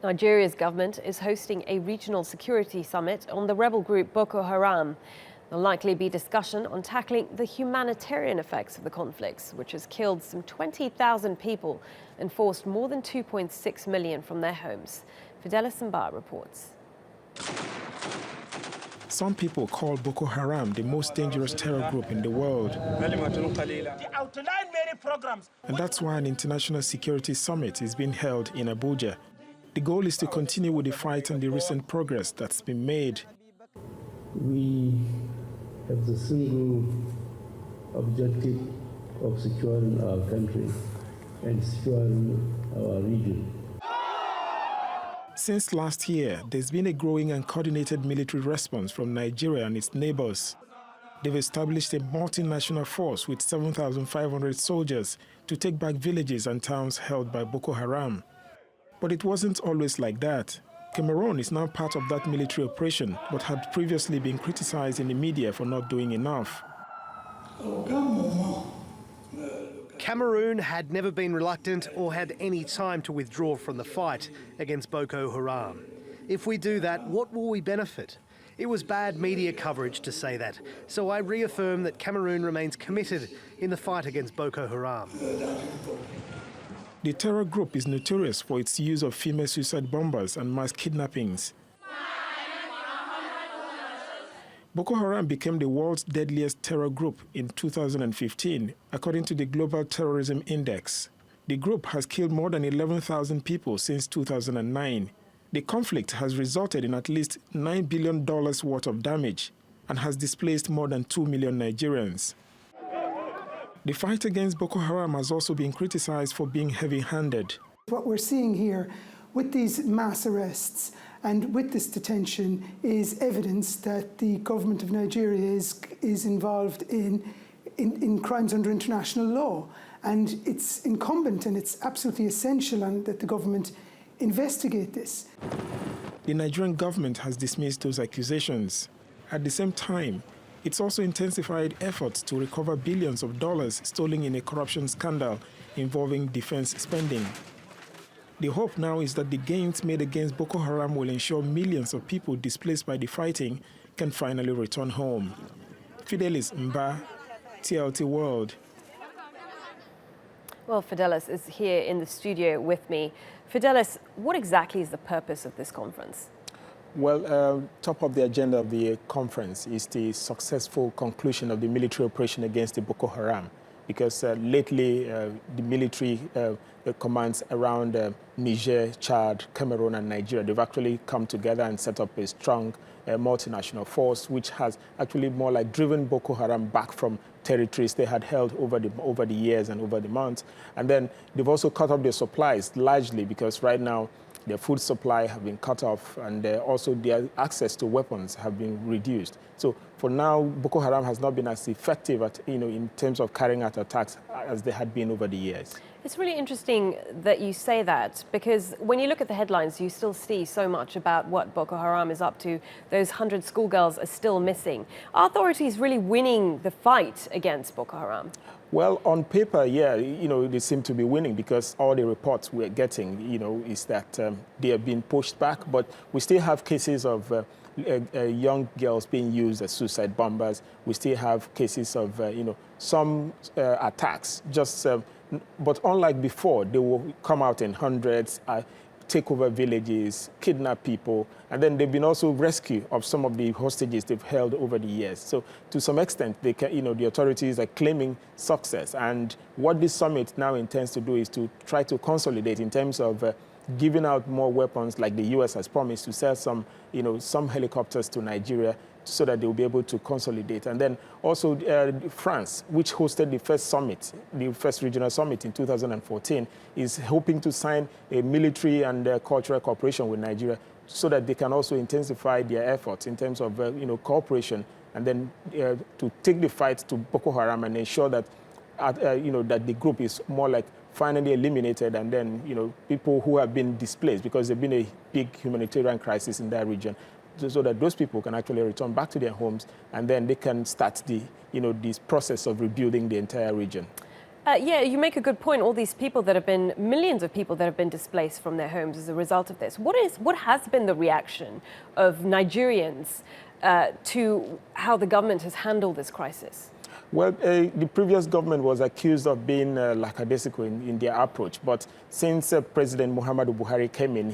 Nigeria's government is hosting a regional security summit on the rebel group Boko Haram. There'll likely be discussion on tackling the humanitarian effects of the conflicts, which has killed some 20,000 people and forced more than 2.6 million from their homes. Fidelis Mba reports. Some people call Boko Haram the most dangerous terror group in the world. And that's why an international security summit is being held in Abuja. The goal is to continue with the fight and the recent progress that's been made. We have the single objective of securing our country and securing our region. Since last year, there's been a growing and coordinated military response from Nigeria and its neighbors. They've established a multinational force with 7,500 soldiers to take back villages and towns held by Boko Haram. But it wasn't always like that. Cameroon is now part of that military operation, but had previously been criticized in the media for not doing enough. Cameroon had never been reluctant or had any time to withdraw from the fight against Boko Haram. If we do that, what will we benefit? It was bad media coverage to say that, so I reaffirm that Cameroon remains committed in the fight against Boko Haram. The terror group is notorious for its use of female suicide bombers and mass kidnappings. Boko Haram became the world's deadliest terror group in 2015, according to the Global Terrorism Index. The group has killed more than 11,000 people since 2009. The conflict has resulted in at least $9 billion worth of damage and has displaced more than 2 million Nigerians. The fight against Boko Haram has also been criticized for being heavy-handed. What we're seeing here with these mass arrests and with this detention is evidence that the government of Nigeria is involved in crimes under international law. And it's incumbent and it's absolutely essential that the government investigate this. The Nigerian government has dismissed those accusations. At the same time, it's also intensified efforts to recover billions of dollars stolen in a corruption scandal involving defense spending. The hope now is that the gains made against Boko Haram will ensure millions of people displaced by the fighting can finally return home. Fidelis Mba, TLT World. Well, Fidelis is here in the studio with me. Fidelis, what exactly is the purpose of this conference? Well, top of the agenda of the conference is the successful conclusion of the military operation against the Boko Haram, because lately the military commands around Niger, Chad, Cameroon and Nigeria, they've actually come together and set up a strong multinational force, which has actually more like driven Boko Haram back from territories they had held over the years and over the months. And then they've also cut off their supplies largely because right now their food supply have been cut off, and also their access to weapons have been reduced. So for now, Boko Haram has not been as effective at, in terms of carrying out attacks as they had been over the years. It's really interesting that you say that, because when you look at the headlines, you still see so much about what Boko Haram is up to. Those 100 schoolgirls are still missing. Are authorities really winning the fight against Boko Haram? Well, on paper, yeah, they seem to be winning because all the reports we're getting, is that they are being pushed back. But we still have cases of young girls being used as suicide bombers. We still have cases of, some attacks. But unlike before, they will come out in hundreds, take over villages, kidnap people, and then they've been also rescue of some of the hostages they've held over the years. So to some extent, they can, the authorities are claiming success. And what this summit now intends to do is to try to consolidate in terms of giving out more weapons, like the U.S. has promised to sell some helicopters to Nigeria so that they'll be able to consolidate. And then also France, which hosted the first summit, the first regional summit in 2014, is hoping to sign a military and cultural cooperation with Nigeria so that they can also intensify their efforts in terms of cooperation, and then to take the fight to Boko Haram and ensure that that the group is more like finally eliminated, and then people who have been displaced, because there's been a big humanitarian crisis in that region, so that those people can actually return back to their homes, and then they can start this process of rebuilding the entire region. Yeah, you make a good point. All these people that have been, millions of people that have been displaced from their homes as a result of this. What has been the reaction of Nigerians to how the government has handled this crisis? Well, the previous government was accused of being lackadaisical in their approach. But since President Muhammadu Buhari came in,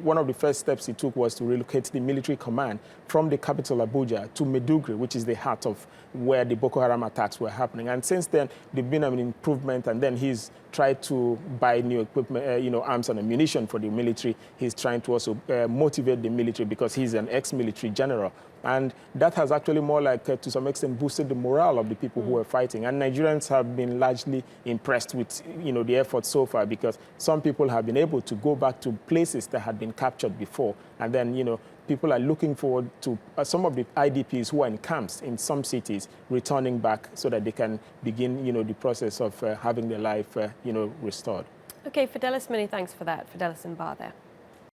one of the first steps he took was to relocate the military command from the capital, Abuja, to Maiduguri, which is the heart of where the Boko Haram attacks were happening. And since then, there's been an improvement, and then he's tried to buy new equipment, arms and ammunition for the military. He's trying to also motivate the military because he's an ex-military general. And that has actually more like, to some extent, boosted the morale of the people who are fighting. And Nigerians have been largely impressed with, the effort so far, because some people have been able to go back to places that had been captured before. And then, people are looking forward to some of the IDPs who are in camps in some cities returning back so that they can begin, the process of having their life, restored. Okay, Fidelis, many thanks for that. Fidelis and Bar there.